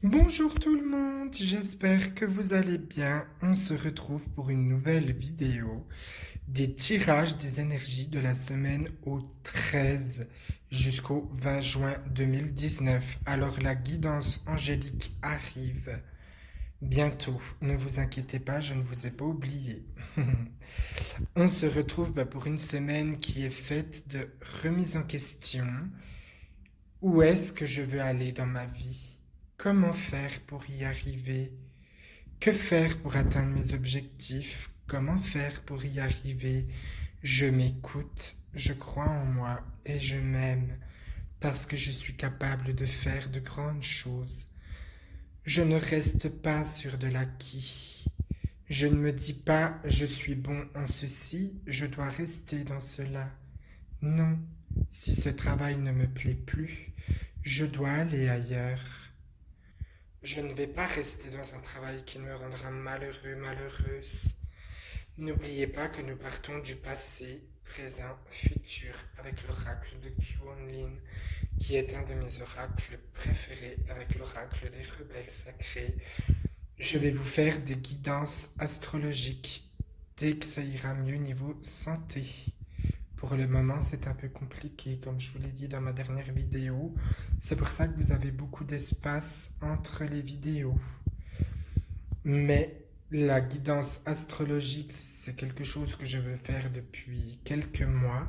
Bonjour tout le monde, j'espère que vous allez bien. On se retrouve pour une nouvelle vidéo des tirages des énergies de la semaine au 13 jusqu'au 20 juin 2019. Alors la guidance angélique arrive bientôt. Ne vous inquiétez pas, je ne vous ai pas oublié. On se retrouve pour une semaine qui est faite de remise en question. Où est-ce que je veux aller dans ma vie? Comment faire pour y arriver? Que faire pour atteindre mes objectifs? Comment faire pour y arriver? Je m'écoute, je crois en moi et je m'aime parce que je suis capable de faire de grandes choses. Je ne reste pas sur de l'acquis. Je ne me dis pas je suis bon en ceci, je dois rester dans cela. Non, si ce travail ne me plaît plus, je dois aller ailleurs. Je ne vais pas rester dans un travail qui me rendra malheureux, malheureuse. N'oubliez pas que nous partons du passé, présent, futur avec l'oracle de Kuan-Yin, qui est un de mes oracles préférés avec l'oracle des rebelles sacrés. Je vais vous faire des guidances astrologiques dès que ça ira mieux niveau santé. Pour le moment, c'est un peu compliqué, comme je vous l'ai dit dans ma dernière vidéo. C'est pour ça que vous avez beaucoup d'espace entre les vidéos. Mais la guidance astrologique, c'est quelque chose que je veux faire depuis quelques mois,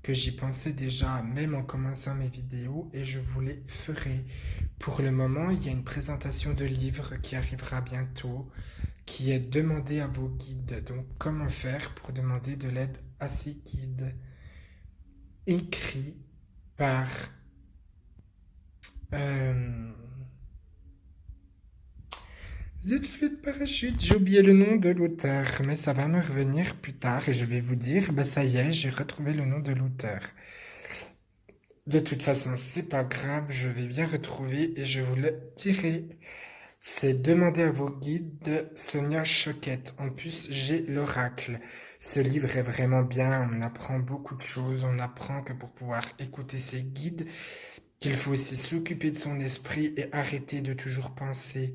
que j'y pensais déjà même en commençant mes vidéos et je vous les ferai. Pour le moment, il y a une présentation de livre qui arrivera bientôt, qui est demander à vos guides. Donc, comment faire pour demander de l'aide à ces guides? Écrit par euh, Zut flûte parachute, j'ai oublié le nom de l'auteur, mais ça va me revenir plus tard et je vais vous dire, ça y est, j'ai retrouvé le nom de l'auteur. De toute façon, c'est pas grave, je vais bien retrouver et je vous le dirai. C'est Demander à vos guides de Sonia Choquette. En plus, j'ai l'oracle. Ce livre est vraiment bien, on apprend beaucoup de choses, on apprend que pour pouvoir écouter ses guides, qu'il faut aussi s'occuper de son esprit et arrêter de toujours penser.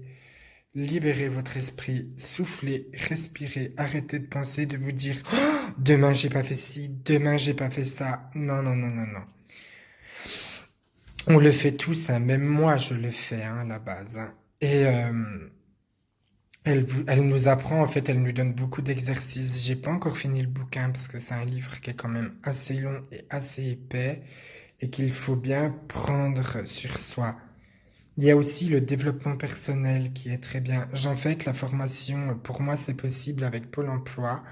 Libérez votre esprit, soufflez, respirez, arrêtez de penser, de vous dire oh, demain j'ai pas fait ci, demain j'ai pas fait ça. Non, non, non, non, non. On le fait tous, hein, même moi je le fais à la base. Hein. Et elle nous apprend, en fait, elle nous donne beaucoup d'exercices. J'ai pas encore fini le bouquin parce que c'est un livre qui est quand même assez long et assez épais et qu'il faut bien prendre sur soi. Il y a aussi le développement personnel qui est très bien. J'en fais que la formation, pour moi, c'est possible avec Pôle emploi.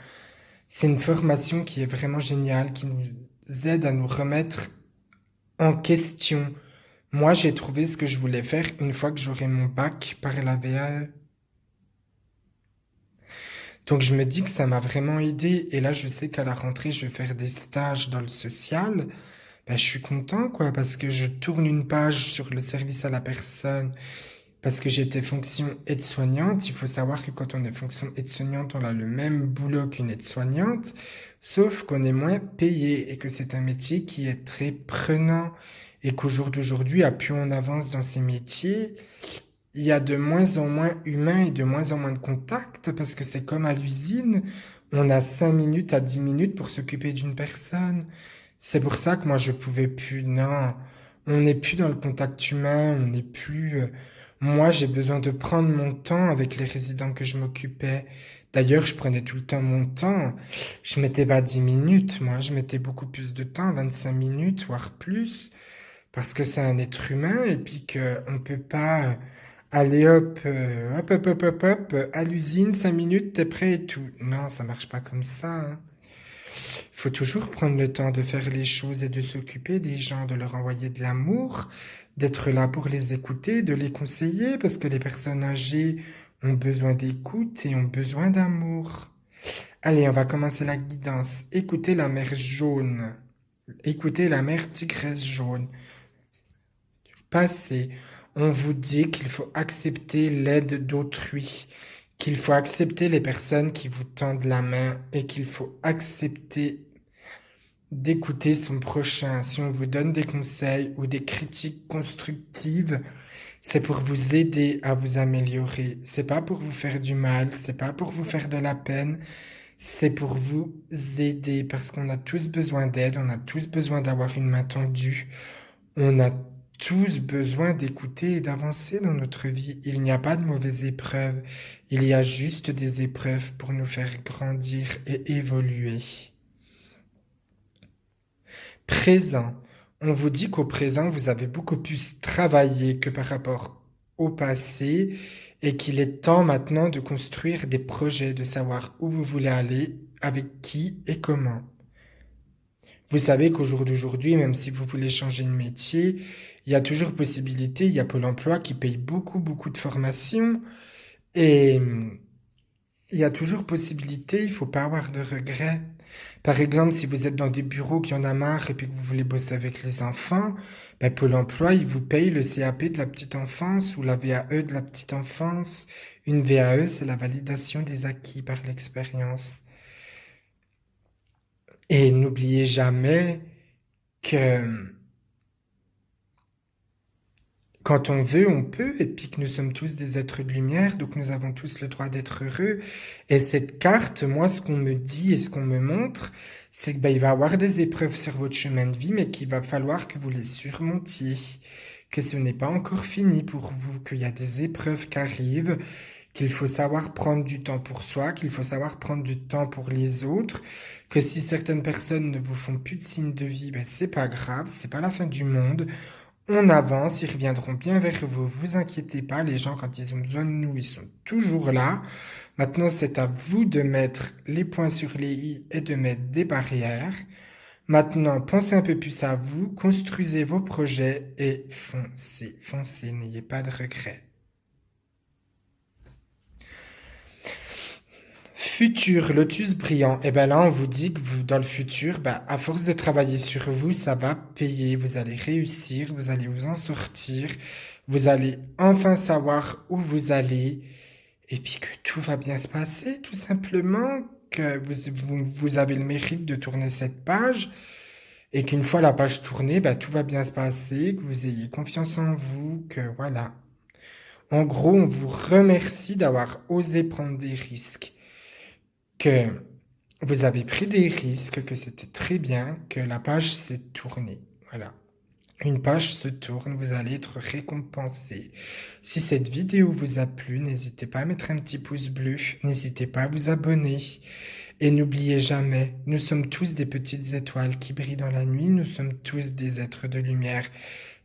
C'est une formation qui est vraiment géniale, qui nous aide à nous remettre en question. Moi, j'ai trouvé ce que je voulais faire une fois que j'aurai mon bac par la VAE. Donc, je me dis que ça m'a vraiment aidé. Et là, je sais qu'à la rentrée, je vais faire des stages dans le social. Ben, je suis content, quoi, parce que je tourne une page sur le service à la personne. Parce que j'étais fonction aide-soignante. Il faut savoir que quand on est fonction aide-soignante, on a le même boulot qu'une aide-soignante, sauf qu'on est moins payé et que c'est un métier qui est très prenant et qu'au jour d'aujourd'hui, à plus on avance dans ces métiers, il y a de moins en moins humain et de moins en moins de contact parce que c'est comme à l'usine, on a 5 minutes à 10 minutes pour s'occuper d'une personne. C'est pour ça que moi je pouvais plus, non, on n'est plus dans le contact humain, on n'est plus... Moi j'ai besoin de prendre mon temps avec les résidents que je m'occupais. D'ailleurs je prenais tout le temps mon temps. Je mettais pas 10 minutes, moi je mettais beaucoup plus de temps, 25 minutes, voire plus, parce que c'est un être humain et puis qu'on peut pas... Allez hop, hop, hop, hop, hop, hop, à l'usine, 5 minutes, t'es prêt et tout. Non, ça marche pas comme ça. Hein. Il faut toujours prendre le temps de faire les choses et de s'occuper des gens, de leur envoyer de l'amour, d'être là pour les écouter, de les conseiller, parce que les personnes âgées ont besoin d'écoute et ont besoin d'amour. Allez, on va commencer la guidance. Écoutez la mer jaune. Écoutez la mer tigresse jaune. Passez. On vous dit qu'il faut accepter l'aide d'autrui, qu'il faut accepter les personnes qui vous tendent la main et qu'il faut accepter d'écouter son prochain. Si on vous donne des conseils ou des critiques constructives, C'est pour vous aider à vous améliorer. C'est pas pour vous faire du mal, c'est pas pour vous faire de la peine, c'est pour vous aider parce qu'on a tous besoin d'aide, on a tous besoin d'avoir une main tendue, on a tous besoin d'écouter et d'avancer dans notre vie. Il n'y a pas de mauvaises épreuves, il y a juste des épreuves pour nous faire grandir et évoluer. Présent. On vous dit qu'au présent, vous avez beaucoup plus travaillé que par rapport au passé et qu'il est temps maintenant de construire des projets, de savoir où vous voulez aller, avec qui et comment. Vous savez qu'au jour d'aujourd'hui, même si vous voulez changer de métier, il y a toujours possibilité, il y a Pôle emploi qui paye beaucoup, beaucoup de formations et il y a toujours possibilité, il faut pas avoir de regrets. Par exemple, si vous êtes dans des bureaux qui en a marre et puis que vous voulez bosser avec les enfants, ben Pôle emploi, il vous paye le CAP de la petite enfance ou la VAE de la petite enfance. Une VAE, c'est la validation des acquis par l'expérience. Et n'oubliez jamais que quand on veut, on peut, et puis que nous sommes tous des êtres de lumière, donc nous avons tous le droit d'être heureux. Et cette carte, moi, ce qu'on me dit et ce qu'on me montre, c'est que ben, il va y avoir des épreuves sur votre chemin de vie, mais qu'il va falloir que vous les surmontiez, que ce n'est pas encore fini pour vous, qu'il y a des épreuves qui arrivent, qu'il faut savoir prendre du temps pour soi, qu'il faut savoir prendre du temps pour les autres, que si certaines personnes ne vous font plus de signes de vie, ben, c'est pas grave, c'est pas la fin du monde. On avance, ils reviendront bien vers vous. Vous inquiétez pas, les gens, quand ils ont besoin de nous, ils sont toujours là. Maintenant, c'est à vous de mettre les points sur les i et de mettre des barrières. Maintenant, pensez un peu plus à vous, construisez vos projets et foncez, foncez, n'ayez pas de regrets. Futur lotus brillant. Et ben là, on vous dit que vous, dans le futur, ben, à force de travailler sur vous, ça va payer. Vous allez réussir, vous allez vous en sortir, vous allez enfin savoir où vous allez, et puis que tout va bien se passer, tout simplement, que vous avez le mérite de tourner cette page, et qu'une fois la page tournée, ben, tout va bien se passer, que vous ayez confiance en vous, que voilà. En gros, on vous remercie d'avoir osé prendre des risques, que vous avez pris des risques, que c'était très bien, que la page s'est tournée. Voilà. Une page se tourne, vous allez être récompensé. Si cette vidéo vous a plu, n'hésitez pas à mettre un petit pouce bleu, n'hésitez pas à vous abonner. Et n'oubliez jamais, nous sommes tous des petites étoiles qui brillent dans la nuit, nous sommes tous des êtres de lumière.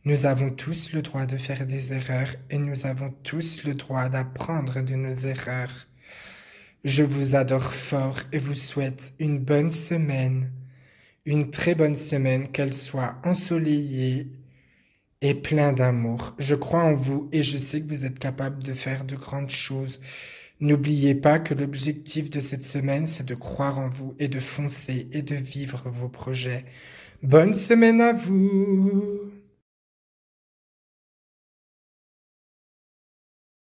Nous avons tous le droit de faire des erreurs et nous avons tous le droit d'apprendre de nos erreurs. Je vous adore fort et vous souhaite une bonne semaine, une très bonne semaine, qu'elle soit ensoleillée et pleine d'amour. Je crois en vous et je sais que vous êtes capable de faire de grandes choses. N'oubliez pas que l'objectif de cette semaine, c'est de croire en vous et de foncer et de vivre vos projets. Bonne semaine à vous!